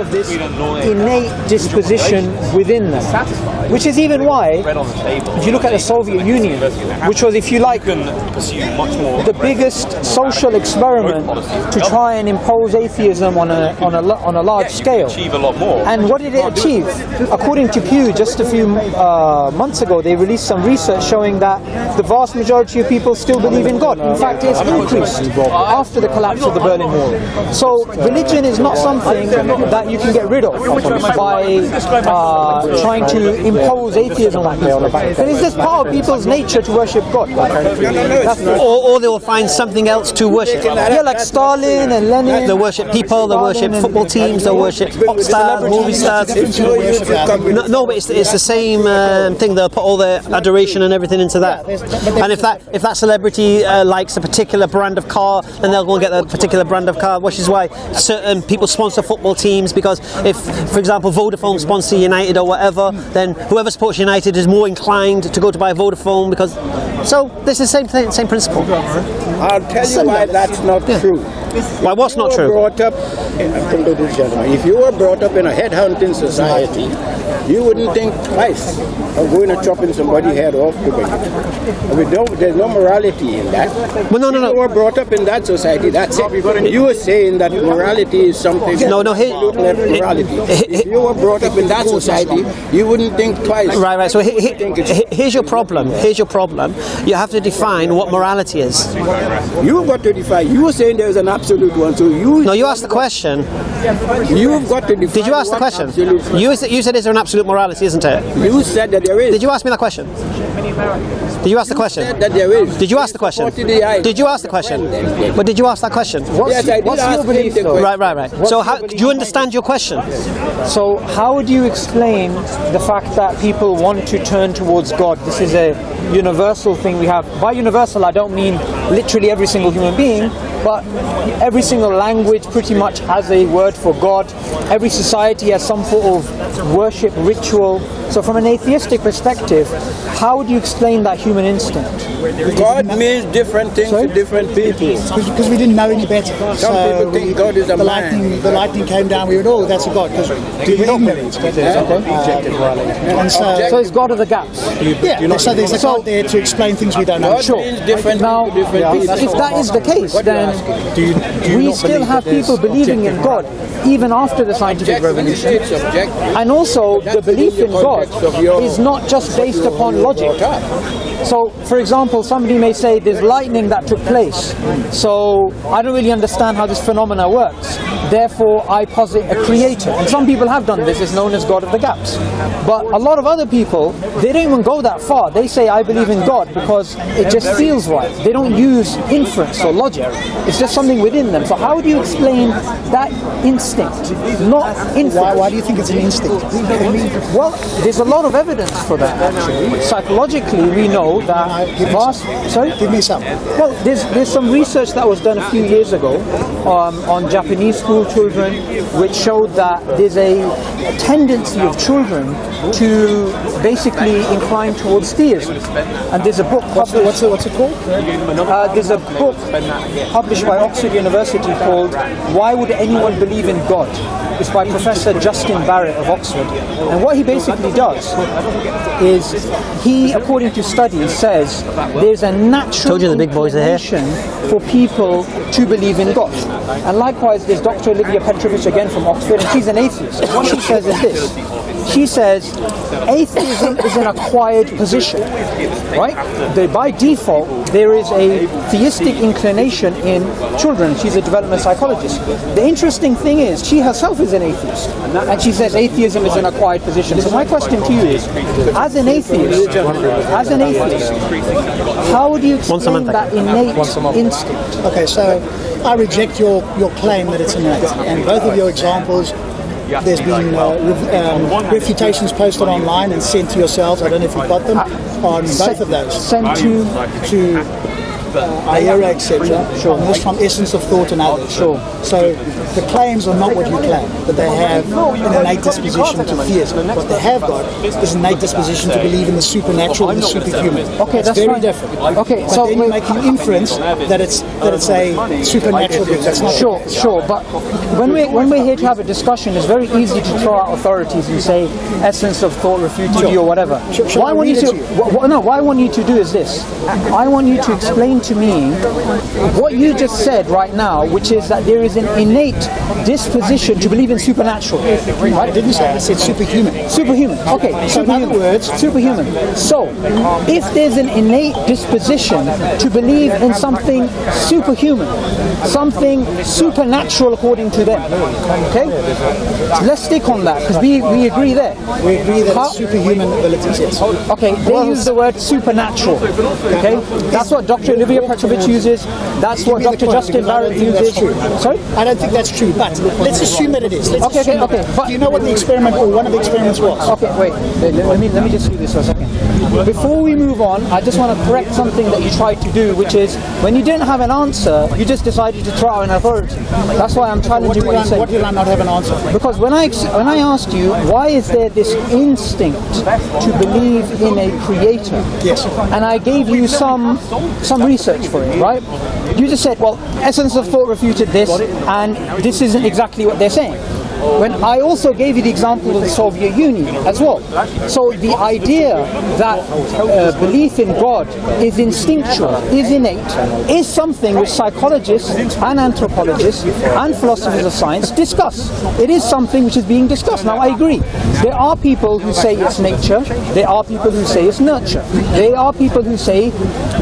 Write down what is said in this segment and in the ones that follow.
have this innate disposition within them. Which is even why, if you look at the Soviet Union, which was, if you like, the biggest social experiment to try and impose atheism on a large scale. And what did it achieve? According to Pew, just a few months ago, they released some research showing that the vast majority of people still believe in God. In fact, it's increased after the collapse of the Berlin Wall. So religion is not something that you can get rid of by trying to impose atheism on people. It is just part of people's nature to worship God. Or they will find something else to worship. Yeah, like Stalin and Lenin. They worship people, they worship football teams, they worship pop stars, movie stars. No, but it's the same thing. They'll put all their adoration and everything into that. And if that celebrity likes a particular brand of car, then they'll go and get that particular brand of car, which is why certain people sponsor football teams, because if, for example, Vodafone sponsor United or whatever, then whoever supports United is more inclined to go to buy Vodafone, because so this is the same thing, same principle. I'll tell you why that's not true. Why what's not true? If you were brought up in a headhunting society, you wouldn't think twice of going and chopping somebody's head off to bring it. There's no morality in that. Well, no. If you were brought up in that society, that's it. You were saying that morality is something. No. Morality. If you were brought up in that society, you wouldn't think twice. Right. So here's your problem. You have to define what morality is. You've got to define. You were saying there's an absolute one, so you. No, you asked the question. You've got to define. Did you ask the question? You said there's an absolute morality, isn't it? You said that there is. Did you ask me that question? Did you ask the question? Said that there is. Did you ask the question? Did you ask the question? But did you ask that question? Yes, I did. What's your belief, though? Right. So how do you understand your question? So how would you explain the fact that people want to turn towards God? This is a universal thing we have. By universal, I don't mean literally every single human being, but every single language pretty much has a word for God. Every society has some sort of worship ritual. So from an atheistic perspective, how would you explain that human instinct? God means different things to different people. Because we didn't know any better. Some people think God is a man. The lightning came down, we went, oh, that's a God. Because we didn't know it. So it's God of the gaps. Yeah, so there's a God there to explain things we don't know. God means different now, to different people. if that is the case, then we still have people believing in God even after the scientific revolution. And also, the belief in God is not just based upon logic. So, for example, somebody may say there's lightning that took place, so I don't really understand how this phenomena works. Therefore, I posit a creator. And some people have done this. It's known as God of the gaps. But a lot of other people, they don't even go that far. They say, I believe in God because it just feels right. They don't use inference or logic. It's just something within them. So how do you explain that instinct? Not inference. Why do you think it's an instinct? Well, there's a lot of evidence for that, actually. Psychologically, we know that Sorry? Give me some. Well, there's some research that was done a few years ago on Japanese school children, which showed that there's a tendency of children to basically incline towards theism. And there's a book published... What's it called? There's a book published by Oxford University called Why Would Anyone Believe in God? It's by Professor Justin Barrett of Oxford. And what he basically does is, he, according to studies, says there's a natural inclination for people to believe in God. And likewise, there's Dr. Olivia Petrovich again from Oxford, and she's an atheist. And what she says is this. She says atheism is an acquired position, right? By default, there is a theistic inclination in children. She's a development psychologist. The interesting thing is, she herself is an atheist, and she says atheism is an acquired position. So my question to you is, as an atheist, how do you explain that innate instinct? Okay, so I reject your claim that it's innate, and both of your examples, there's been refutations posted online and sent to yourselves. I don't know if you've got them on both of those. Sent to Ayera, etc. And this from Essence of Thought and others. So the claims are not what you claim, that they have an innate disposition to theism. What they have got is an innate disposition to believe in the supernatural and the superhuman. Okay, that's very different. Okay, but so then you're making inference that it's a supernatural being. That's not sure. But when we're here to have a discussion, it's very easy to throw out authorities and say Essence of Thought refuted you or whatever. What I want you to do is this. I want you to explain to me what you just said right now, which is that there is an innate disposition to believe in supernatural. Right? I didn't say. I said superhuman. Superhuman. Okay. So in other words, superhuman. So, if there's an innate disposition to believe in something superhuman, something supernatural according to them, okay? Let's stick on that because we agree there. We agree that it's superhuman abilities, yes. Okay, they use the word supernatural, okay? That's what Dr. Olivia Petrovich uses. That's what Dr. Justin Barrett uses. Sorry? I don't think that's true, but let's assume that it is. Okay. But do you know what the experiment or one of the experiments was? Okay, wait. Let me just do this for a second. Before we move on, I just want to correct something that you tried to do, which is when you didn't have an answer, you just decided to throw out an authority. That's why I'm challenging what you said. What did I not have an answer for? Because when I asked you, why is there this instinct to believe in a creator? Yes. And I gave you some research for it, right? You just said, well, Essence of Thought refuted this, and this isn't exactly what they're saying. When I also gave you the example of the Soviet Union as well. So the idea that belief in God is instinctual, is innate, is something which psychologists and anthropologists and philosophers of science discuss. It is something which is being discussed. Now I agree. There are people who say it's nature. There are people who say it's nurture. There are people who say,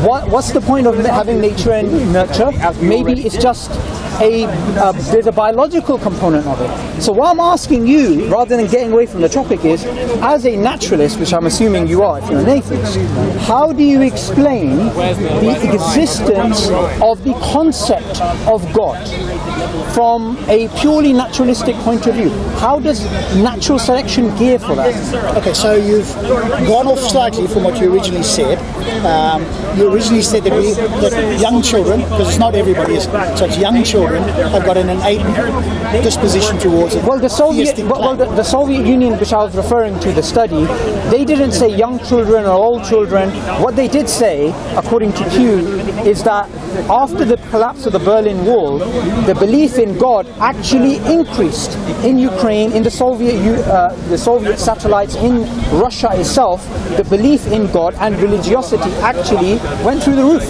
what's the point of having nature and nurture? Maybe it's just there's a biological component of it. So what I'm asking you, rather than getting away from the topic, is, as a naturalist, which I'm assuming you are if you're an atheist, how do you explain the existence of the concept of God from a purely naturalistic point of view? How does natural selection gear for that? Okay, so you've gone off slightly from what you originally said. You originally said that young children, because it's not everybody, so it's young children, have got an innate disposition towards it. Well, the Soviet Union, which I was referring to, the study, they didn't say young children or old children. What they did say, according to Pew, is that after the collapse of the Berlin Wall, the belief in God actually increased in Ukraine, in the Soviet satellites, in Russia itself. The belief in God and religiosity actually went through the roof.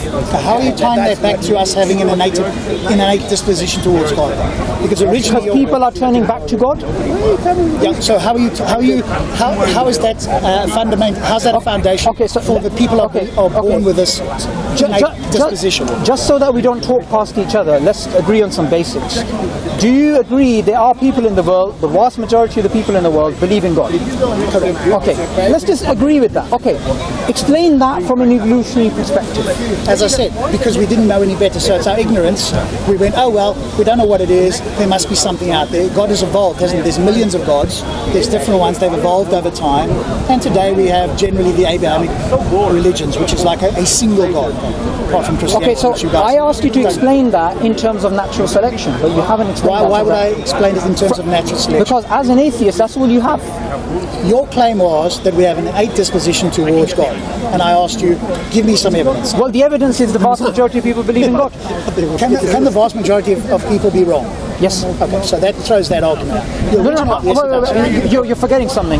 How are you tying that back to us having an innate disposition towards God? Because originally people are turning back to God. Yeah, so how is that fundamental? How's that a foundation for the people are born with this disposition? Just so that we don't talk past each other, let's agree on some basics. Do you agree there are people in the world, the vast majority of the people in the world believe in God? Okay, let's just agree with that. Okay, explain that from an evolutionary perspective. As I said, because we didn't know any better, so it's our ignorance. We went, oh well, we don't know what it is, there must be something out there. God has evolved, hasn't it? There's millions of gods, there's different ones, they've evolved over time, and today we have generally the Abrahamic religions, which is like a single God, apart from Christianity. Okay, so I asked you to explain that in terms of natural selection, but you haven't explained that. Why would I explain it in terms of natural selection? Because as an atheist, that's all you have. Your claim was that we have an innate disposition towards God, and I asked you, give me some evidence. Well, the evidence is the vast majority of people believe in God. Can the vast majority of people be wrong? Yes. Okay, so that throws that argument out. You're forgetting something.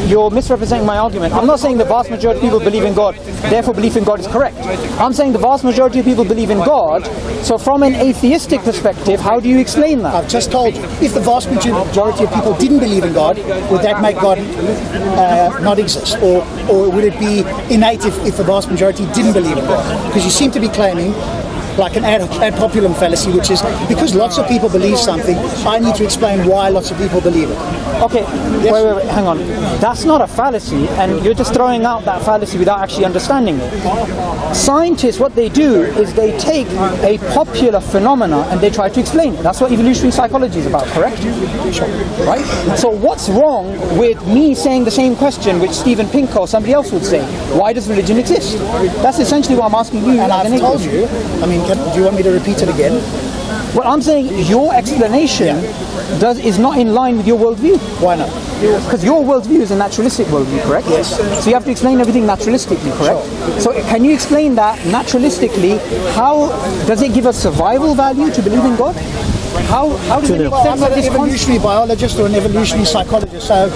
You're misrepresenting my argument. I'm not saying the vast majority of people believe in God, therefore belief in God is correct. I'm saying the vast majority of people believe in God, so from an atheistic perspective, how do you explain that? I've just told you, if the vast majority of people didn't believe in God, would that make God not exist? Or would it be innate if the vast majority didn't believe in God? Because you seem to be claiming like an ad populum fallacy, which is because lots of people believe something, I need to explain why lots of people believe it. Okay, Yes. wait, hang on. That's not a fallacy, and you're just throwing out that fallacy without actually understanding it. Scientists, what they do is they take a popular phenomena and they try to explain it. That's what evolutionary psychology is about, correct? Right? So what's wrong with me saying the same question which Steven Pinker or somebody else would say? Why does religion exist? That's essentially what I'm asking you. And I've told you, I mean, do you want me to repeat it again? Well, I'm saying your explanation is not in line with your worldview. Why not? Because your worldview is a naturalistic worldview, correct? Yes. So you have to explain everything naturalistically, correct? Sure. So can you explain that naturalistically? How does it give us survival value to believe in God? How does it make sense I'm not of an this evolutionary biologist or an evolutionary psychologist, so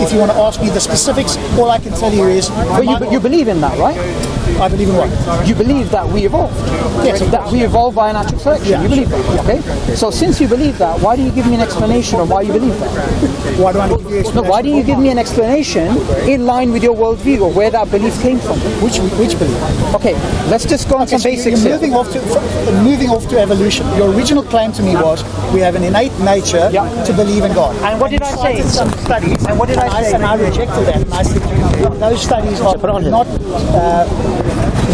if you want to ask me the specifics, all I can tell you is... But you believe in that, right? I believe in what? You believe that we evolved. Yes. That we evolved by natural selection. Yeah. You believe that, okay? So since you believe that, why do you give me an explanation of why you believe that? Why do I need to give you an explanation? No, why do you give me an explanation in line with your worldview or where that belief came from? Which belief? Okay, let's just go on some basics you're here. moving off to evolution. Your original claim to me was we have an innate nature to believe in God. And what did I say? Some studies, And what did I say? And I rejected that. And I said those studies are not...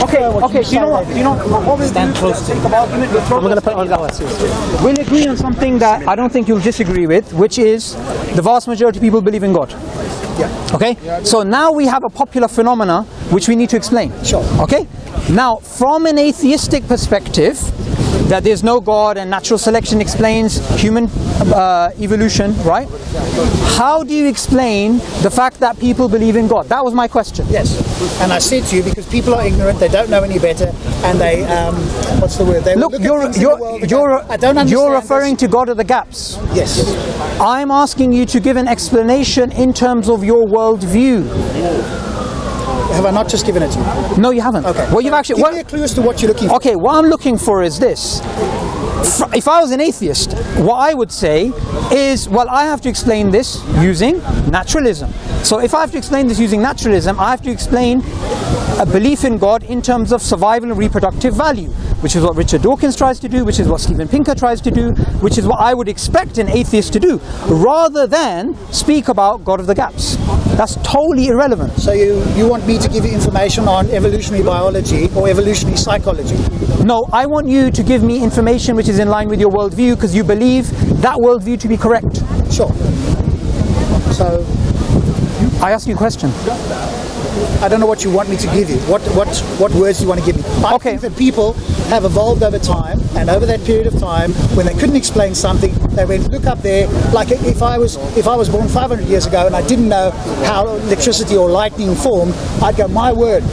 Okay, do you know what we'll do? Stand close to I'm going to put it on now. We'll agree on something that I don't think you'll disagree with, which is the vast majority of people believe in God. Yeah. Okay? So now we have a popular phenomena which we need to explain. Sure. Okay? Now, from an atheistic perspective, that there's no God and natural selection explains human evolution, right? How do you explain the fact that people believe in God? That was my question. Yes. And I said to you, because people are ignorant, they don't know any better, and they, what's the word? They Look, look at things in the world and go, I don't understand you're referring this. to God of the gaps. Yes. I'm asking you to give an explanation in terms of your worldview. Have I not just given it to you? No, you haven't. Okay. Well, you've actually... Give me a clue as to what you're looking for. Okay, what I'm looking for is this. If I was an atheist, what I would say is, well, I have to explain this using naturalism. So if I have to explain this using naturalism, I have to explain a belief in God in terms of survival and reproductive value, which is what Richard Dawkins tries to do, which is what Steven Pinker tries to do, which is what I would expect an atheist to do, rather than speak about God of the gaps. That's totally irrelevant. So you want me to give you information on evolutionary biology or evolutionary psychology? No, I want you to give me information which is in line with your worldview, because you believe that worldview to be correct. Sure. So I asked you a question. I don't know what you want me to give you. What words do you want to give me? I think that people have evolved over time, and over that period of time, when they couldn't explain something, they went, look up there. Like if I was born 500 years ago and I didn't know how electricity or lightning formed, I'd go, my word,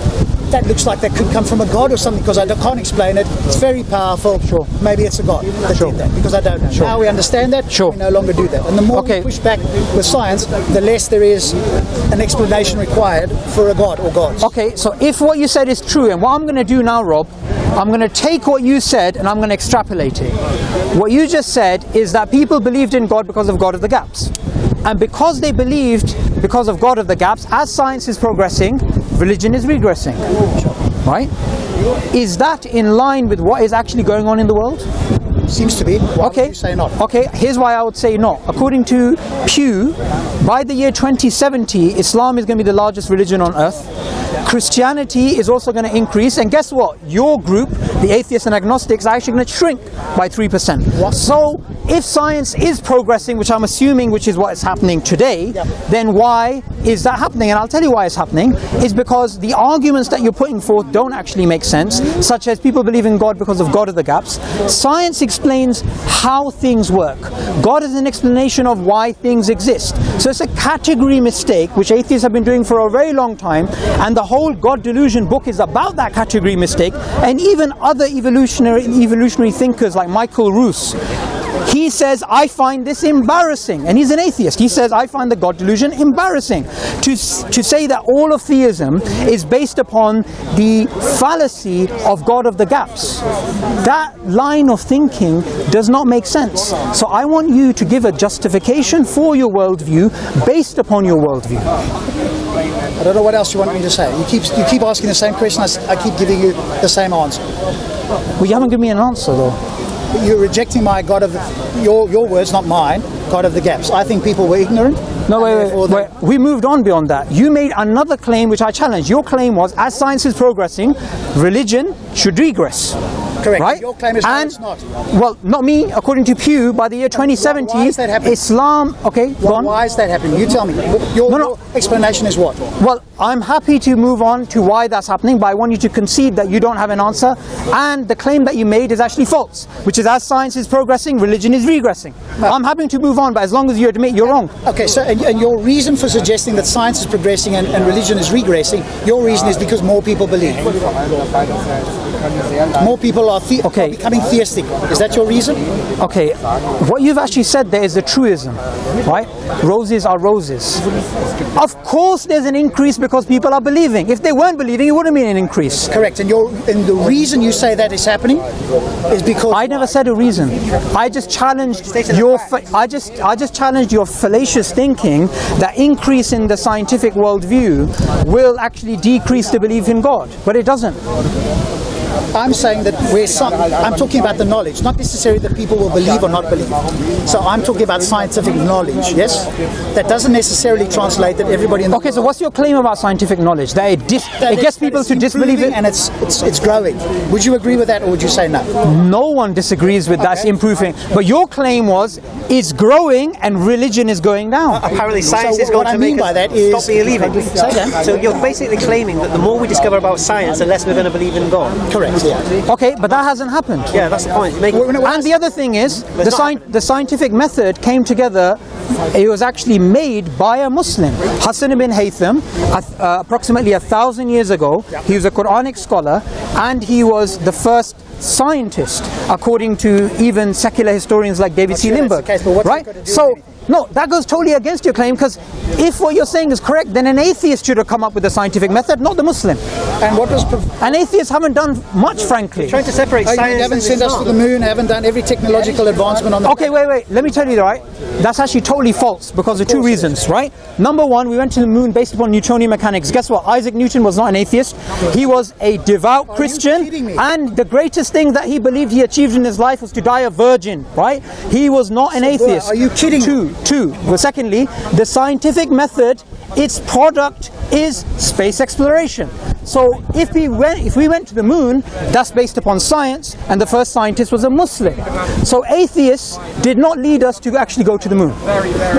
that looks like that could come from a god or something, because I can't explain it. It's very powerful. Sure. Maybe it's a god that did that, because I don't know. Sure. Now we understand that. Sure. We no longer do that. And the more we push back with science, the less there is an explanation required for a god or gods. Okay, so if what you said is true, and what I'm going to do now, Rob, I'm going to take what you said and I'm going to extrapolate it. What you just said is that people believed in God because of God of the gaps. And because they believed because of God of the gaps, as science is progressing, religion is regressing. Right? Is that in line with what is actually going on in the world? Seems to be. Why would you say not? Okay, here's why I would say not. According to Pew, by the year 2070, Islam is going to be the largest religion on earth. Christianity is also going to increase, and guess what? Your group, the atheists and agnostics, are actually going to shrink by 3%. What? So, if science is progressing, which I'm assuming which is what is happening today, then why is that happening? And I'll tell you why it's happening. Is because the arguments that you're putting forth don't actually make sense, such as people believe in God because of God of the gaps. Science explains how things work. God is an explanation of why things exist. So it's a category mistake, which atheists have been doing for a very long time, and the whole God delusion book is about that category mistake. And even other evolutionary thinkers like Michael Roos, he says, I find this embarrassing. And he's an atheist. He says, I find the God delusion embarrassing. To say that all of theism is based upon the fallacy of God of the gaps, that line of thinking does not make sense. So I want you to give a justification for your worldview based upon your worldview. I don't know what else you want me to say. You keep asking the same question. I keep giving you the same answer. Well, you haven't given me an answer though. You're rejecting my God of your words, not mine. God of the gaps. I think people were ignorant. No, wait. We moved on beyond that. You made another claim which I challenged. Your claim was, as science is progressing, religion should regress. Correct. Right? Your claim is it's not. Well, not me. According to Pew, by the year 2070, why is that happening? Islam. Okay, go on. Why is that happening? You tell me. Your explanation is what? Well, I'm happy to move on to why that's happening, but I want you to concede that you don't have an answer, and the claim that you made is actually false, which is, as science is progressing, religion is regressing. No. I'm happy to move on, but as long as you admit you're wrong. Okay, so and your reason for suggesting that science is progressing and religion is regressing, your reason is because more people believe. More people are becoming theistic. Is that your reason? Okay, what you've actually said there is a truism, right? Roses are roses. Of course there's an increase because people are believing. If they weren't believing, it wouldn't be an increase. Correct, and the reason you say that is happening is because... I never said a reason. I just challenged your challenged your fallacious thinking that increase in the scientific worldview will actually decrease the belief in God, but it doesn't. I'm saying that I'm talking about the knowledge, not necessarily that people will believe or not believe. So I'm talking about scientific knowledge, yes? That doesn't necessarily translate that everybody in the Okay, so what's your claim about scientific knowledge? That it gets people to disbelieve it? And it's growing. Would you agree with that, or would you say no? No one disagrees with that's improving. But your claim was it's growing and religion is going down. Apparently science is going to make us stop believing. So you're basically claiming that the more we discover about science, the less we're going to believe in God. Correct. Yeah. Okay, but that hasn't happened. Yeah, that's the point. And the other thing is, the scientific method came together. It was actually made by a Muslim, Hassan ibn Haytham, approximately 1,000 years ago. He was a Quranic scholar, and he was the first scientist, according to even secular historians like David C. Lindbergh. Right? So, no, that goes totally against your claim, because if what you're saying is correct, then an atheist should have come up with the scientific method, not the Muslim. And what was... And atheists haven't done much, frankly. You're trying to separate science. You haven't sent us to the moon, haven't done every technological advancement on the... Okay, wait. Let me tell you, right? That's actually totally false, because of two reasons, right? Number one, we went to the moon based upon Newtonian mechanics. Guess what? Isaac Newton was not an atheist. He was a devout Christian, and the greatest thing that he believed he achieved in his life was to die a virgin, right? He was not an atheist. Are you kidding me? Two. Well, secondly, the scientific method, its product is space exploration. So if we went to the moon, that's based upon science, and the first scientist was a Muslim. So atheists did not lead us to actually go to the moon.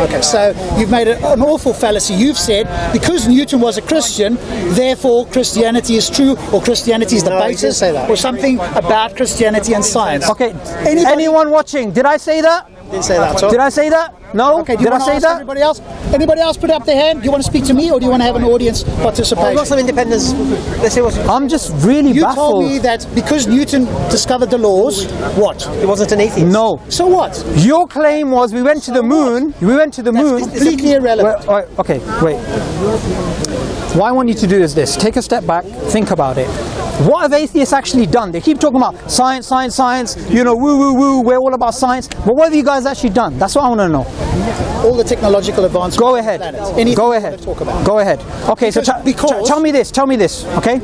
Okay, so you've made an awful fallacy. You've said because Newton was a Christian, therefore Christianity is true, or Christianity is the basis, or something about Christianity and science. Okay, anyone watching, did I say that? Didn't say that. So. Did I say that? No? Okay, did I say that? Everybody else? Anybody else put up their hand? Do you want to speak to me, or do you want to have an audience participation? We've got some independence. Let's see what's... I'm just really baffled. You told me that because Newton discovered the laws, what? He wasn't an atheist. No. So what? Your claim was we went to the moon. We went to the moon. That's completely irrelevant. Okay, wait. What I want you to do is this. Take a step back. Think about it. What have atheists actually done? They keep talking about science, science, science, you know, woo, woo, woo, we're all about science. But what have you guys actually done? That's what I want to know. All the technological advancements. Go ahead. Go ahead. Talk about. Go ahead. Okay, so tell me this, okay?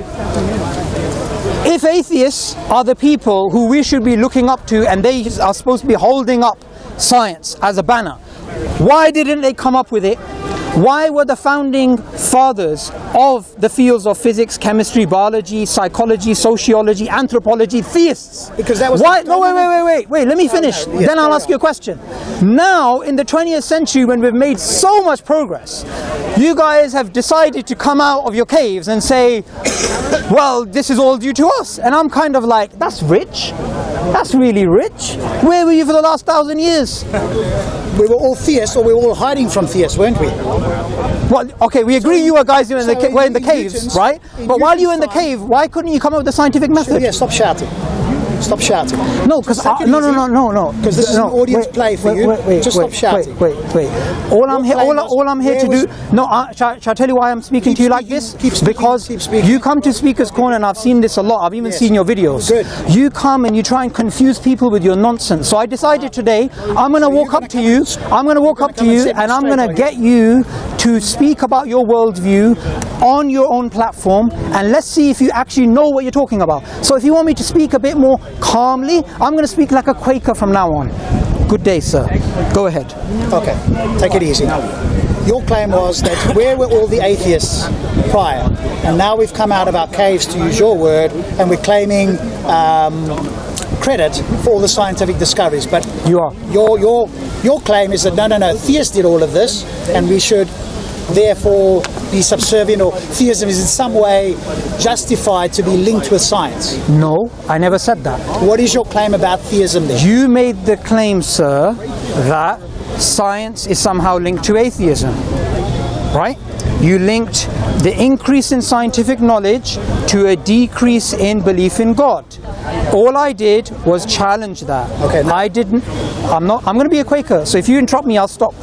If atheists are the people who we should be looking up to, and they are supposed to be holding up science as a banner, why didn't they come up with it? Why were the founding fathers of the fields of physics, chemistry, biology, psychology, sociology, anthropology theists? Because that was... Why? No, wait, let me finish. Then I'll ask you a question. Now, in the 20th century, when we've made so much progress, you guys have decided to come out of your caves and say, well, this is all due to us. And I'm kind of like, that's rich. That's really rich. Where were you for the last 1,000 years? We were all theists, or we were all hiding from theists, weren't we? Well, okay, we agree you guys were in the caves, right? But while you were in the cave, why couldn't you come up with the scientific method? Yeah, stop shouting. Stop shouting. No, because no. Because this is an audience play for you. Just stop shouting. Wait. All I'm here to do. No, shall I tell you why I'm speaking to you like this? Because you come to Speaker's Corner, and I've seen this a lot. I've even seen your videos. Good. You come and you try and confuse people with your nonsense. So I decided today I'm going to walk up to you. I'm going to walk up to you, and I'm going to get you to speak about your worldview on your own platform, and let's see if you actually know what you're talking about. So if you want me to speak a bit more calmly, I'm going to speak like a Quaker from now on. Good day, sir. Go ahead. Okay, take it easy. Your claim was that where were all the atheists prior? And now we've come out of our caves, to use your word, and we're claiming credit for all the scientific discoveries. But your claim is that no, theists did all of this, and we should therefore be subservient, or theism is in some way justified to be linked with science. No, I never said that. What is your claim about theism then? You made the claim, sir, that science is somehow linked to atheism, right? You linked the increase in scientific knowledge to a decrease in belief in God. All I did was challenge that. Okay. I'm going to be a Quaker, so if you interrupt me, I'll stop.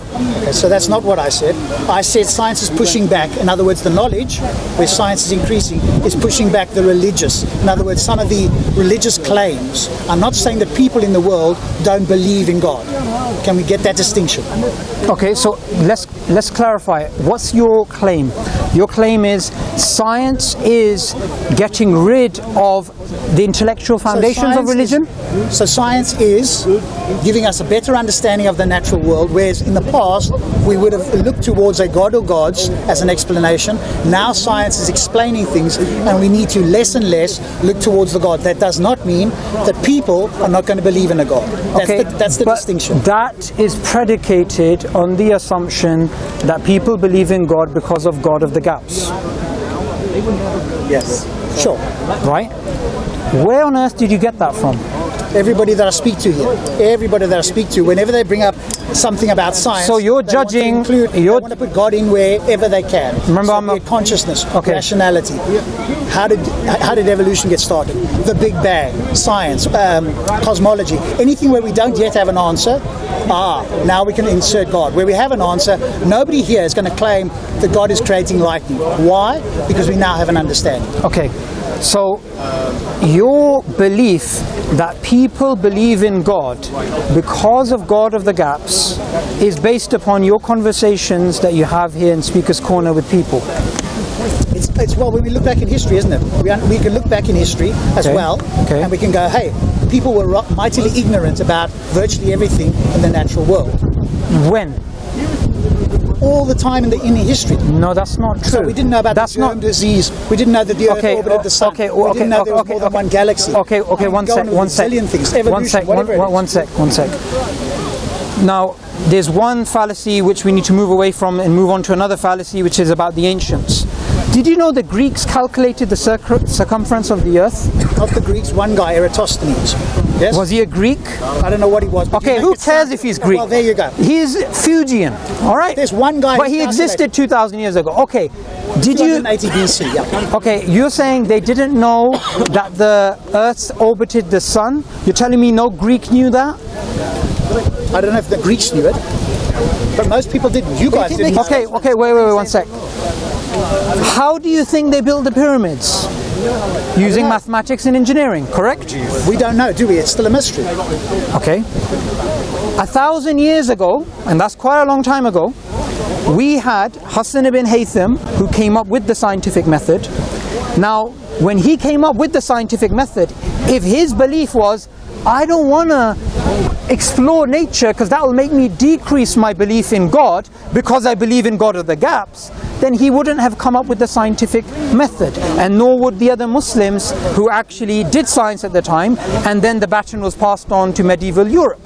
Okay, so that's not what I said. I said science is pushing back. In other words, the knowledge, where science is increasing, is pushing back the religious. In other words, some of the religious claims. I'm not saying that people in the world don't believe in God. Can we get that distinction? Okay, so let's clarify. What's your claim? Your claim is science is getting rid of the intellectual foundations of religion? So science is giving us a better understanding of the natural world, whereas in the past we would have looked towards a god or gods as an explanation. Now science is explaining things, and we need to less and less look towards the God. That does not mean that people are not going to believe in a God. That's the distinction. That is predicated on the assumption that people believe in God because of God of the gaps. Yes, sure. Right? Where on earth did you get that from? Everybody that I speak to here, everybody that I speak to, whenever they bring up something about science, so you're judging. They want to put God in wherever they can. Remember, so consciousness, rationality. How did evolution get started? The Big Bang, science, cosmology. Anything where we don't yet have an answer, now we can insert God. Where we have an answer, nobody here is going to claim that God is creating lightning. Why? Because we now have an understanding. Okay. So, your belief that people believe in God because of God of the gaps is based upon your conversations that you have here in Speaker's Corner with people. It's well, when we look back in history, isn't it? We can look back in history as well, and we can go, hey, people were mightily ignorant about virtually everything in the natural world. When? All the time in history. No, that's not true. So we didn't know about the germ disease. We didn't know that the Earth orbited the Sun. We didn't know there was more than one galaxy. Okay, one sec. Now, there's one fallacy which we need to move away from and move on to another fallacy, which is about the ancients. Did you know the Greeks calculated the circumference of the Earth? Not the Greeks, one guy, Eratosthenes. Yes? Was he a Greek? I don't know what he was. Okay, who cares if he's Greek? Well, there you go. He's Fuegian, all right? There's one guy. But he existed 2,000 years ago. Okay, did you... 280 BC, yeah. Okay, you're saying they didn't know that the Earth orbited the Sun? You're telling me no Greek knew that? I don't know if the Greeks knew it, but most people didn't. You guys didn't. Okay, wait, one sec. How do you think they built the pyramids? Using mathematics and engineering, correct? We don't know, do we? It's still a mystery. Okay. 1,000 years ago, and that's quite a long time ago, we had Hassan ibn Haytham, who came up with the scientific method. Now, when he came up with the scientific method, if his belief was, I don't want to explore nature because that will make me decrease my belief in God because I believe in God of the gaps, then he wouldn't have come up with the scientific method, and nor would the other Muslims who actually did science at the time, and then the baton was passed on to medieval Europe.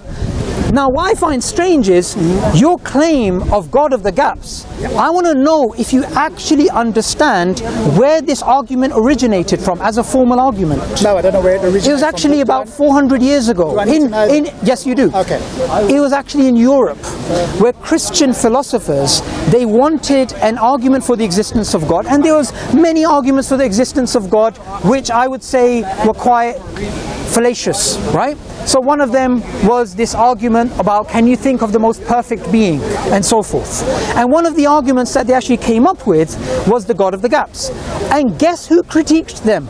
Now, what I find strange is your claim of God of the gaps. I want to know if you actually understand where this argument originated from as a formal argument. No, I don't know where it originated from. It was actually about 400 years ago. Yes, you do. Okay. It was actually in Europe, where Christian philosophers, they wanted an argument for the existence of God, and there was many arguments for the existence of God, which I would say were quite fallacious, right? So one of them was this argument about, can you think of the most perfect being, and so forth. And one of the arguments that they actually came up with was the God of the gaps. And guess who critiqued them?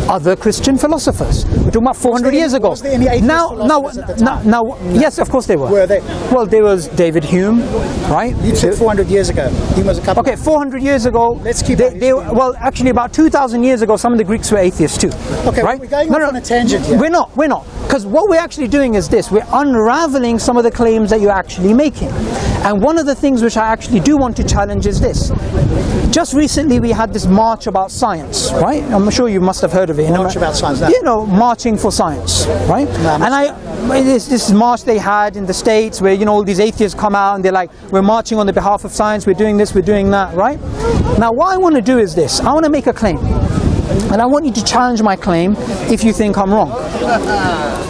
Other Christian philosophers. We're talking about 400 years ago. Was there any atheist philosophers at the time? Yes, of course they were. Were they? Well, there was David Hume, right? You said 400 years ago. Hume was a couple. Okay, 400 years ago. Let's keep well, actually, about 2,000 years ago, some of the Greeks were atheists too. Okay, right? we're going off on a tangent here. We're not. Because what we're actually doing is this. We're unraveling some of the claims that you're actually making. And one of the things which I actually do want to challenge is this. Just recently we had this march about science, right? I'm sure you must have heard of it. March about science, no. You know, marching for science, right? No, and this march they had in the States where, you know, all these atheists come out and they're like, we're marching on the behalf of science, we're doing this, we're doing that, right? Now what I want to do is this. I want to make a claim. And I want you to challenge my claim if you think I'm wrong.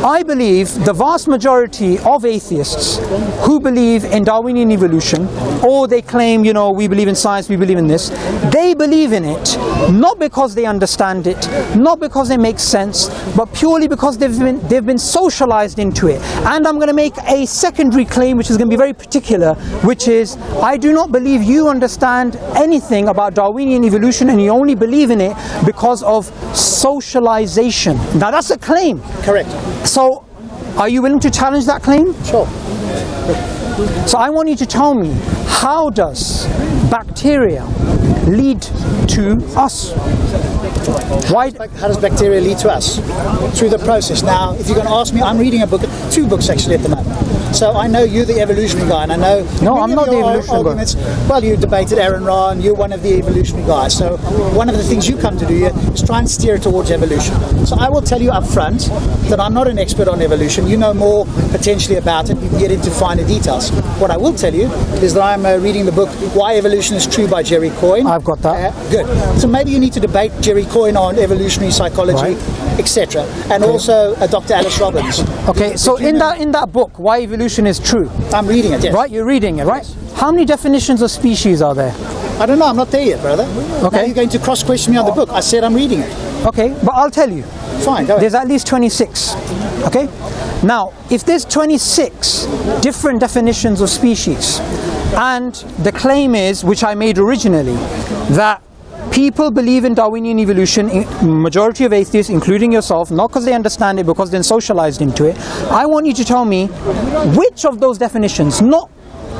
I believe the vast majority of atheists who believe in Darwinian evolution, or they claim, you know, we believe in science, we believe in this, they believe in it not because they understand it, not because it makes sense, but purely because they've been socialized into it. And I'm going to make a secondary claim which is going to be very particular, which is I do not believe you understand anything about Darwinian evolution and you only believe in it because of socialization. Now that's a claim. Correct. So are you willing to challenge that claim? Sure. So I want you to tell me, how does bacteria lead to us? Why? How does bacteria lead to us? Through the process. Now, if you're going to ask me, I'm reading a book, 2 books actually at the moment. So I know you're the evolutionary guy, and I know... No, I'm not the evolutionary guy. Well, you debated Aaron Ra, and you're one of the evolutionary guys. So one of the things you come to do here is try and steer towards evolution. So I will tell you up front that I'm not an expert on evolution. You know more potentially about it. You can get into finer details. What I will tell you is that I'm reading the book Why Evolution is True by Jerry Coyne. I've got that. Good. So maybe you need to debate Jerry Coyne on evolutionary psychology, right, etc. And also Dr. Alice Robbins. Okay, so in that book, Why Evolution is True. I'm reading it, yes. Right, you're reading it, right? Yes. How many definitions of species are there? I don't know, I'm not there yet, brother. Okay. Now you're going to cross-question me on the book. I said I'm reading it. Okay, but I'll tell you. Fine, go ahead. There's at least 26. Okay? Now, if there's 26 different definitions of species, and the claim is, which I made originally, that people believe in Darwinian evolution, majority of atheists, including yourself, not because they understand it, because they're socialized into it, I want you to tell me which of those definitions, not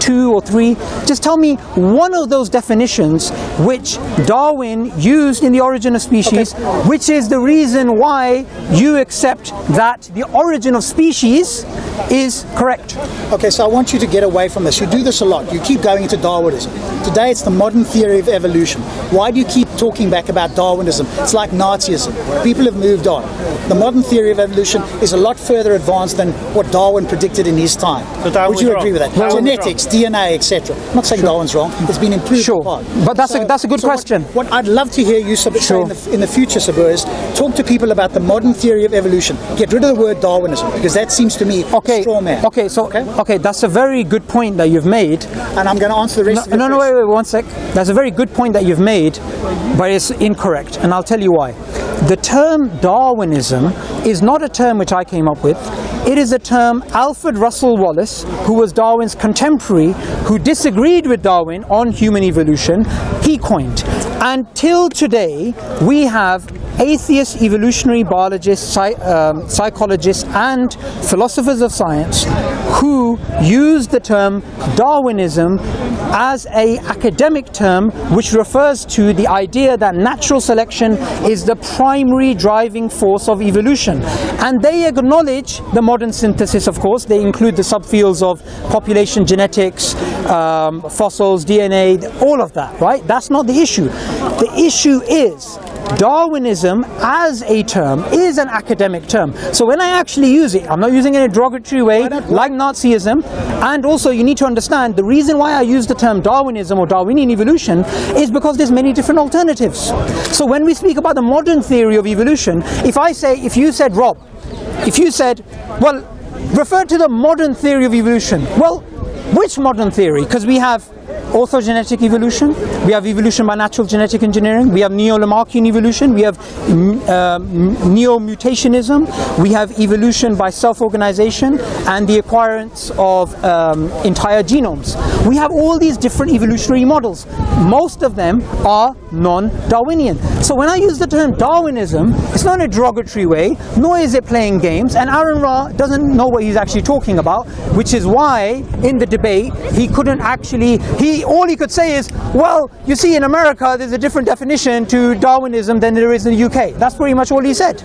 2 or 3, just tell me one of those definitions which Darwin used in The Origin of Species, okay, which is the reason why you accept that the origin of species is correct. Okay, so I want you to get away from this. You do this a lot. You keep going into Darwinism. Today it's the modern theory of evolution. Why do you keep talking back about Darwinism? It's like Nazism. People have moved on. The modern theory of evolution is a lot further advanced than what Darwin predicted in his time. So would you agree with that? Genetics, DNA, etc. I'm not saying Darwin's wrong. It's been improved. Sure, but that's a good question. What I'd love to hear you say in the future, Sabur, is talk to people about the modern theory of evolution. Get rid of the word Darwinism, because that seems to me a straw man. Okay, that's a very good point that you've made. And I'm going to answer the rest of it. No, wait, 1 sec. That's a very good point that you've made, but it's incorrect, and I'll tell you why. The term Darwinism is not a term which I came up with. It is a term Alfred Russel Wallace, who was Darwin's contemporary, who disagreed with Darwin on human evolution, he coined. And till today, we have atheist evolutionary biologists, psychologists and philosophers of science who use the term Darwinism as an academic term which refers to the idea that natural selection is the primary driving force of evolution. And they acknowledge the modern synthesis, of course. They include the subfields of population genetics, fossils, DNA, all of that, right? That's not the issue. The issue is Darwinism as a term is an academic term. So when I actually use it, I'm not using it in a derogatory way like Nazism. And also you need to understand the reason why I use the term Darwinism or Darwinian evolution is because there's many different alternatives. So when we speak about the modern theory of evolution, if you said, Rob, if you said, well, refer to the modern theory of evolution. Well, which modern theory? Because we have orthogenetic evolution, we have evolution by natural genetic engineering, we have neo-Lamarckian evolution, we have neo-mutationism, we have evolution by self-organization and the acquirance of entire genomes. We have all these different evolutionary models. Most of them are non-Darwinian. So when I use the term Darwinism, it's not in a derogatory way, nor is it playing games, and Aaron Ra doesn't know what he's actually talking about, which is why in the debate he couldn't actually, all he could say is, well, you see, in America there's a different definition to Darwinism than there is in the UK. That's pretty much all he said.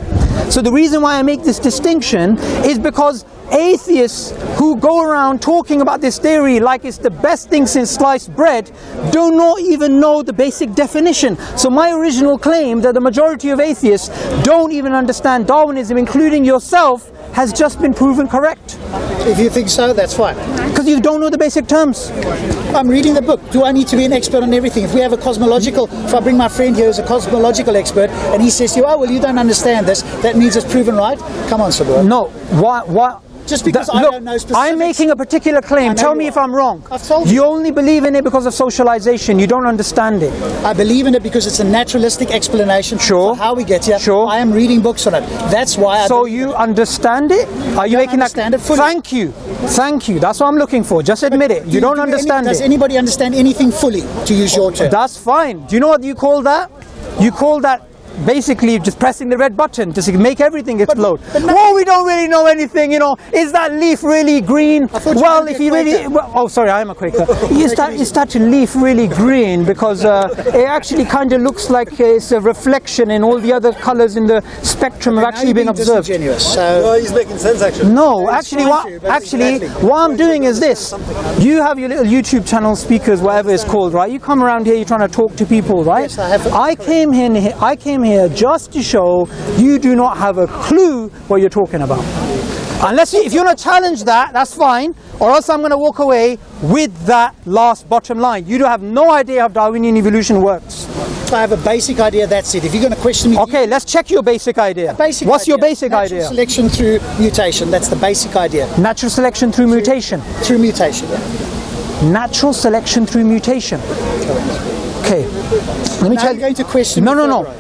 So the reason why I make this distinction is because atheists who go around talking about this theory like it's the best thing since sliced bread do not even know the basic definition. So my original claim that the majority of atheists don't even understand Darwinism, including yourself, has just been proven correct. If you think so, that's fine. Because you don't know the basic terms. I'm reading the book. Do I need to be an expert on everything? If we have a cosmological, if I bring my friend here who's a cosmological expert and he says to you, oh, well, you don't understand this, that means it's proven right? Come on, Sabur. No. Why? Just because I don't know specifics. I'm making a particular claim. Tell me if I'm wrong. I've told you. You only believe in it because of socialization. You don't understand it. I believe in it because it's a naturalistic explanation for how we get here. Sure. I am reading books on it. That's why So you understand it? Are you making that? It fully. Thank you. Thank you. That's what I'm looking for. Just admit it. You don't understand it. Does anybody understand anything fully, to use your term? That's fine. Do you know what you call that? You call that basically just pressing the red button to make everything explode. Well, we don't really know anything, you know. Is that leaf really green? Well, if you really... Well, oh, sorry, I am a Quaker. Is that leaf really green? Because it actually kind of looks like it's a reflection in all the other colours in the spectrum have actually been observed. So he's making sense, actually. No, actually, what I'm doing is this. You have your little YouTube channel, speakers, whatever it's called, right? You come around here, you're trying to talk to people, right? Yes, I have. I came here just to show you do not have a clue what you're talking about. Unless if you want to challenge that, that's fine, or else I'm going to walk away with that last bottom line. You don't have no idea how Darwinian evolution works. I have a basic idea, that's it. If you're going to question me... Okay, let's check your basic idea. What's your basic idea? Natural selection through mutation, that's the basic idea. Natural selection through mutation? Through mutation, yeah. Natural selection through mutation. Okay, let me tell you. Going to question no.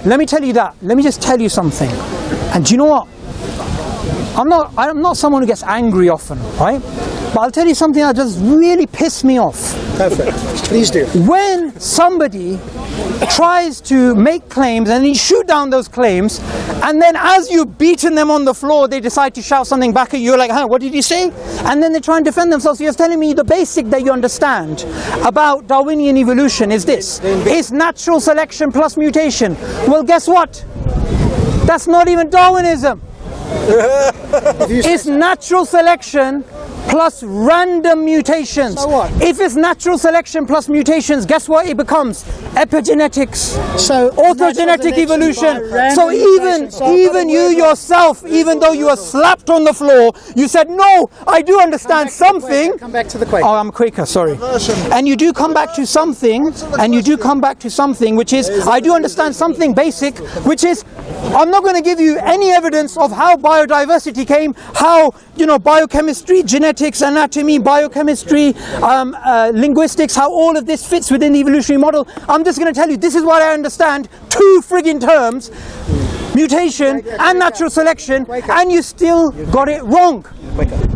Let me tell you that. Let me just tell you something. And do you know what? I'm not someone who gets angry often, right? But I'll tell you something that just really pissed me off. Go for it. Please do. When somebody tries to make claims and you shoot down those claims, and then as you've beaten them on the floor, they decide to shout something back at you, like, huh, what did you say? And then they try and defend themselves. So you're telling me the basic that you understand about Darwinian evolution is this. It's natural selection plus mutation. Well, guess what? That's not even Darwinism. It's natural selection plus random mutations. So what? If it's natural selection plus mutations, guess what it becomes? Epigenetics. So orthogenetic evolution. So even you yourself, even though you were slapped on the floor, you said, no, I do understand something. Come back to the Quaker. Oh, I'm a Quaker, sorry. And you do come back to something, which is, I do understand something basic, which is, I'm not going to give you any evidence of how biodiversity came, how, you know, biochemistry, genetics, anatomy, biochemistry, linguistics, how all of this fits within the evolutionary model. I'm just going to tell you, this is what I understand, two frigging terms, mutation and natural selection, and you still got it wrong.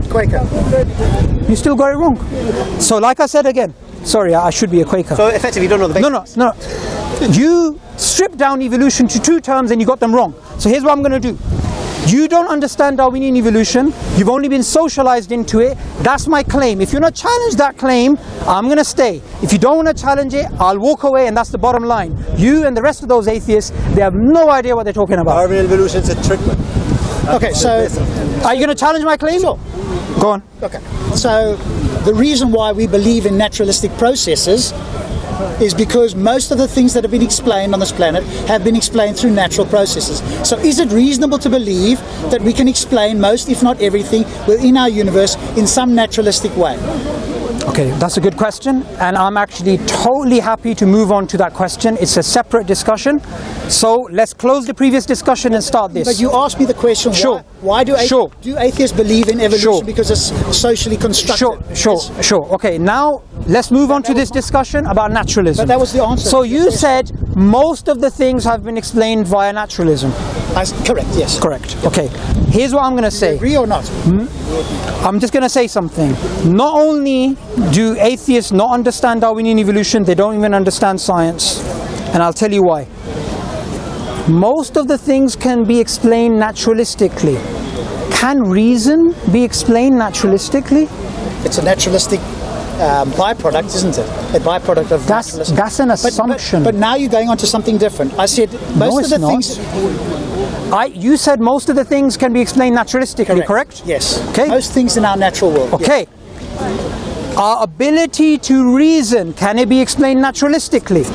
Quaker. You still got it wrong. So like I said again, sorry, I should be a Quaker. So effectively you don't know the basics. No. You stripped down evolution to two terms and you got them wrong. So here's what I'm going to do. You don't understand Darwinian evolution. You've only been socialized into it. That's my claim. If you want to challenge that claim, I'm going to stay. If you don't want to challenge it, I'll walk away, and that's the bottom line. You and the rest of those atheists, they have no idea what they're talking about. Darwinian evolution is a trick, man. Okay, so... Are you going to challenge my claim? Sure. Go on. Okay, so the reason why we believe in naturalistic processes is because most of the things that have been explained on this planet have been explained through natural processes. So is it reasonable to believe that we can explain most, if not everything, within our universe in some naturalistic way? Okay, that's a good question, and I'm actually totally happy to move on to that question. It's a separate discussion, so let's close the previous discussion and start this. But you asked me the question, why do atheists believe in evolution? Because it's socially constructed? Sure. Okay, now let's move on to this discussion about naturalism. But that was the answer. So you said most of the things have been explained via naturalism. Correct, yes. Correct. Okay. Here's what I'm going to say. Agree or not? I'm just going to say something. Not only do atheists not understand Darwinian evolution, they don't even understand science. And I'll tell you why. Most of the things can be explained naturalistically. Can reason be explained naturalistically? It's a naturalistic byproduct, isn't it? A byproduct of naturalism. That's an assumption. But now you're going on to something different. I said most of the things... You said most of the things can be explained naturalistically, correct? Yes. Okay. Most things in our natural world. Okay. Yes. Our ability to reason, can it be explained naturalistically?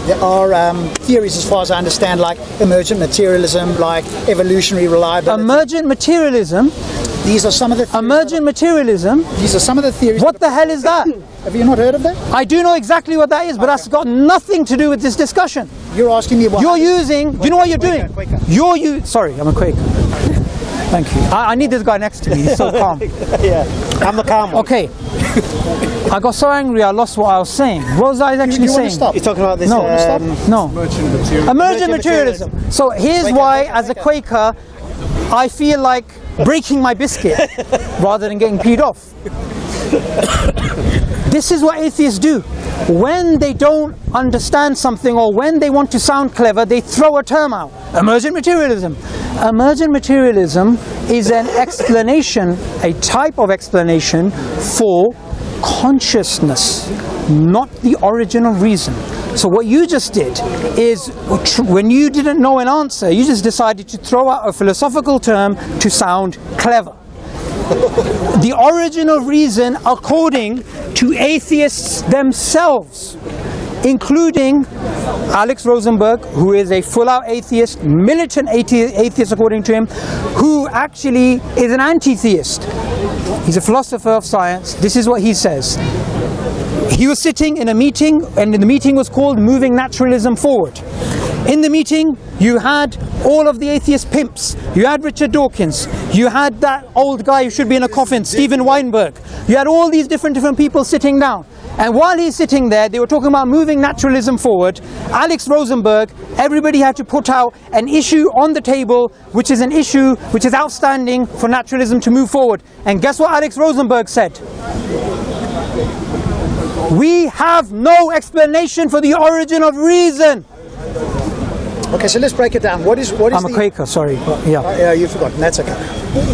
There are theories, as far as I understand, like emergent materialism, like evolutionary reliability. Emergent materialism? These are some of the theories. Emergent materialism? These are some of the theories. What the hell is that? Have you not heard of that? I do know exactly what that is, but that's got nothing to do with this discussion. You're asking me what... You're using... Do you know what you're doing? Sorry, I'm a Quaker. Thank you. I need this guy next to me. He's so calm. Yeah, I'm the calm one. Okay. I got so angry I lost what I was saying. What was I actually saying? Stop? You're talking about this... No. Emergent materialism. So here's why, as a Quaker, I feel like breaking my biscuit rather than getting peed off. This is what atheists do. When they don't understand something or when they want to sound clever, they throw a term out. Emergent materialism. Emergent materialism is an explanation, a type of explanation for consciousness, not the original reason. So what you just did is, when you didn't know an answer, you just decided to throw out a philosophical term to sound clever. The original reason, according to atheists themselves, including Alex Rosenberg, who is a full-out atheist, militant atheist according to him, who actually is an anti-theist. He's a philosopher of science. This is what he says. He was sitting in a meeting, and the meeting was called Moving Naturalism Forward. In the meeting, you had all of the atheist pimps. You had Richard Dawkins. You had that old guy who should be in a coffin, Steven Weinberg. You had all these different people sitting down. And while he's sitting there, they were talking about moving naturalism forward. Alex Rosenberg, everybody had to put out an issue on the table, which is an issue which is outstanding for naturalism to move forward. And guess what Alex Rosenberg said? We have no explanation for the origin of reason. Okay, so let's break it down. What is I'm a Quaker, sorry. Yeah. You've forgotten. That's okay.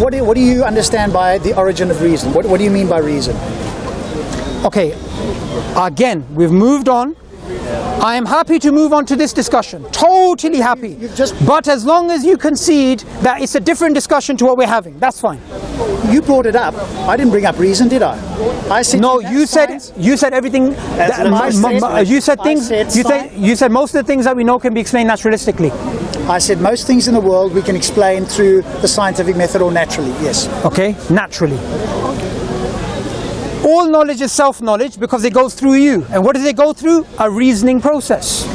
What do you understand by the origin of reason? What do you mean by reason? Okay, again, we've moved on. I am happy to move on to this discussion. Totally happy. But as long as you concede that it's a different discussion to what we're having, that's fine. You brought it up. I didn't bring up reason, did I? I said no. You said everything. You said most of the things that we know can be explained naturalistically. I said most things in the world we can explain through the scientific method or naturally. Yes. Okay, naturally. All knowledge is self-knowledge because it goes through you. And what does it go through? A reasoning process.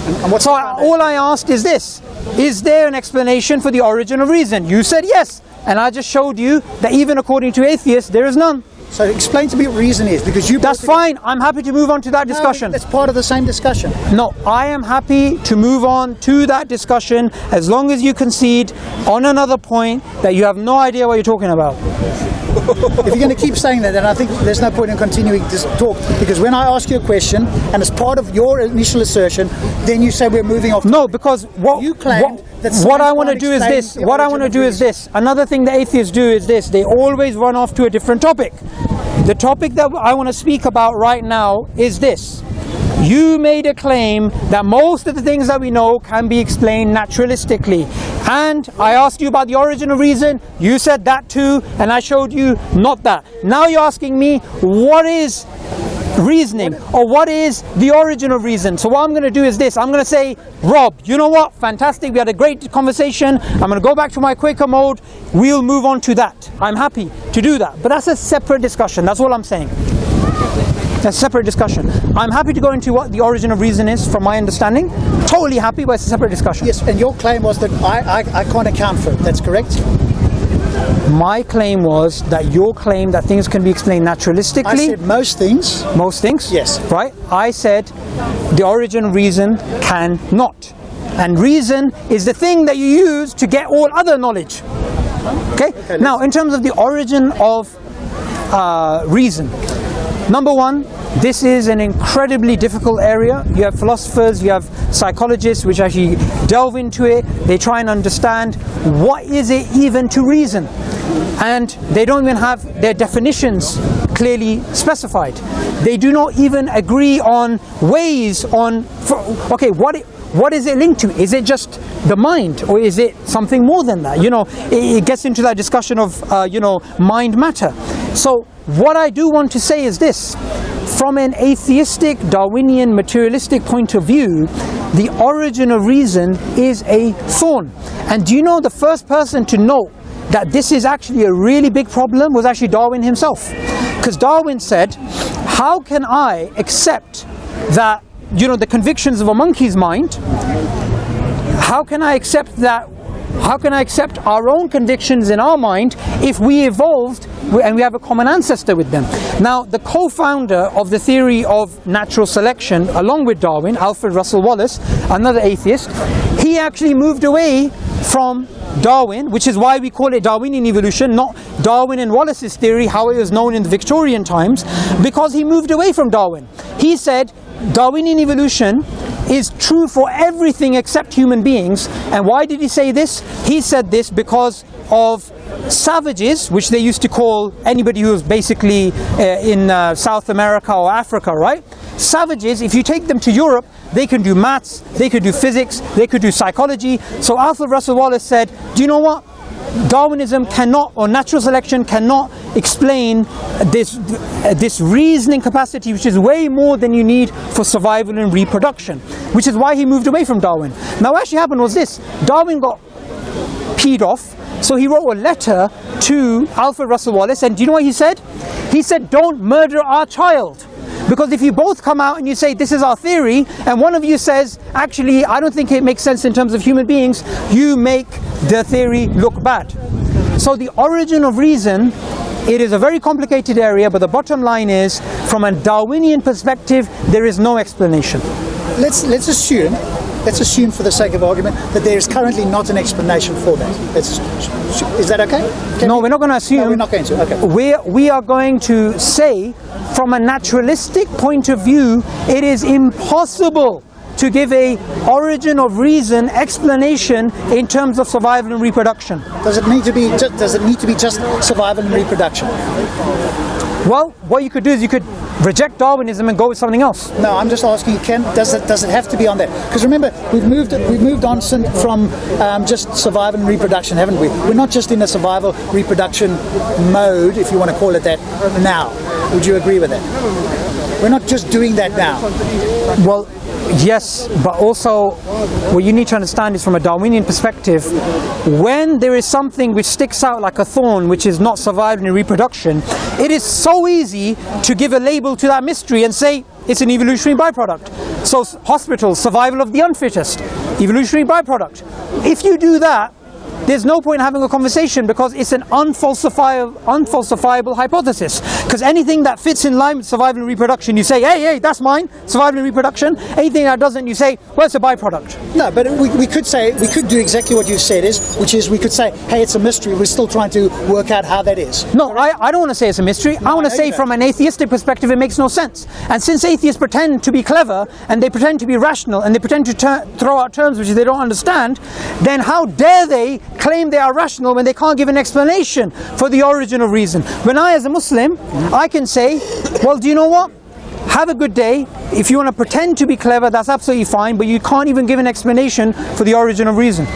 So all I asked is this. Is there an explanation for the origin of reason? You said yes. And I just showed you that even according to atheists, there is none. So explain to me what reason is, because you... That's fine. I'm happy to move on to that discussion. No, that's part of the same discussion. No, I am happy to move on to that discussion as long as you concede on another point that you have no idea what you're talking about. If you're going to keep saying that, then I think there's no point in continuing this talk, because when I ask you a question and as part of your initial assertion, then you say we're moving off. No, because what I want to do is this. What I want to do is this. Another thing that atheists do is this. They always run off to a different topic. The topic that I want to speak about right now is this. You made a claim that most of the things that we know can be explained naturalistically. And I asked you about the origin of reason. You said that too, and I showed you not that. Now you're asking me, what is reasoning, or what is the origin of reason? So what I'm going to do is this. I'm going to say, Rob, you know what? Fantastic. We had a great conversation. I'm going to go back to my Quaker mode. We'll move on to that. I'm happy to do that. But that's a separate discussion. That's all I'm saying. That's a separate discussion. I'm happy to go into what the origin of reason is from my understanding. Totally happy, but it's a separate discussion. Yes, and your claim was that I can't account for it. That's correct? My claim was that your claim that things can be explained naturalistically. I said most things. Most things? Yes. Right? I said the origin of reason cannot. And reason is the thing that you use to get all other knowledge. Okay? Now, in terms of the origin of reason, number one, this is an incredibly difficult area. You have philosophers, you have psychologists which actually delve into it. They try and understand what is it even to reason. And they don't even have their definitions clearly specified. They do not even agree on ways on, okay, what is it linked to? Is it just the mind, or is it something more than that? You know, it gets into that discussion of, you know, mind matter. So what I do want to say is this. From an atheistic, Darwinian, materialistic point of view, the origin of reason is a thorn. And do you know the first person to note that this is actually a really big problem was actually Darwin himself? Because Darwin said, how can I accept that, you know, the convictions of a monkey's mind? How can I accept that? How can I accept our own convictions in our mind if we evolved and we have a common ancestor with them? Now, the co-founder of the theory of natural selection, along with Darwin, Alfred Russel Wallace, another atheist, he actually moved away from Darwin, which is why we call it Darwinian evolution, not Darwin and Wallace's theory, how it was known in the Victorian times, because he moved away from Darwin. He said Darwinian evolution is true for everything except human beings. And why did he say this? He said this because of savages, which they used to call anybody who was basically in South America or Africa, right? Savages, if you take them to Europe, they can do maths, they could do physics, they could do psychology. So Alfred Russel Wallace said, do you know what? Darwinism cannot, or natural selection cannot explain this reasoning capacity, which is way more than you need for survival and reproduction, which is why he moved away from Darwin. Now what actually happened was this: Darwin got peed off, so he wrote a letter to Alfred Russel Wallace, and do you know what he said? He said, don't murder our child. Because if you both come out and you say this is our theory, and one of you says actually I don't think it makes sense in terms of human beings, you make the theory look bad. So the origin of reason, it is a very complicated area, but the bottom line is, from a Darwinian perspective, there is no explanation. Let's assume for the sake of argument that there is currently not an explanation for that. Is that okay? No, we're not going to assume. No, we're not going to. Okay. We are going to say, from a naturalistic point of view, it is impossible to give a origin of reason explanation in terms of survival and reproduction. Does it need to be just survival and reproduction? Well, what you could do is you could reject Darwinism and go with something else. No, I'm just asking, does it have to be on that? Because remember, we've moved on from just survival and reproduction, haven't we? We're not just in a survival reproduction mode, if you want to call it that, now. Would you agree with that? We're not just doing that now. Well, yes, but also what you need to understand is, from a Darwinian perspective, when there is something which sticks out like a thorn, which is not survival and reproduction, it is so easy to give a label to that mystery and say it's an evolutionary byproduct. So hospitals, survival of the unfittest, evolutionary byproduct. If you do that, there's no point in having a conversation, because it's an unfalsifiable hypothesis. Because anything that fits in line with survival and reproduction, you say, hey, that's mine, survival and reproduction. Anything that doesn't, you say, well, it's a byproduct. No, but we could do exactly what you said, which is we could say, hey, it's a mystery, we're still trying to work out how that is. No, I don't want to say it's a mystery. I want to say, from an atheistic perspective, it makes no sense. And since atheists pretend to be clever, and they pretend to be rational, and they pretend to throw out terms which they don't understand, then how dare they claim they are rational when they can't give an explanation for the origin of reason? When I, as a Muslim, I can say, well, do you know what? Have a good day. If you want to pretend to be clever, that's absolutely fine, but you can't even give an explanation for the origin of reason.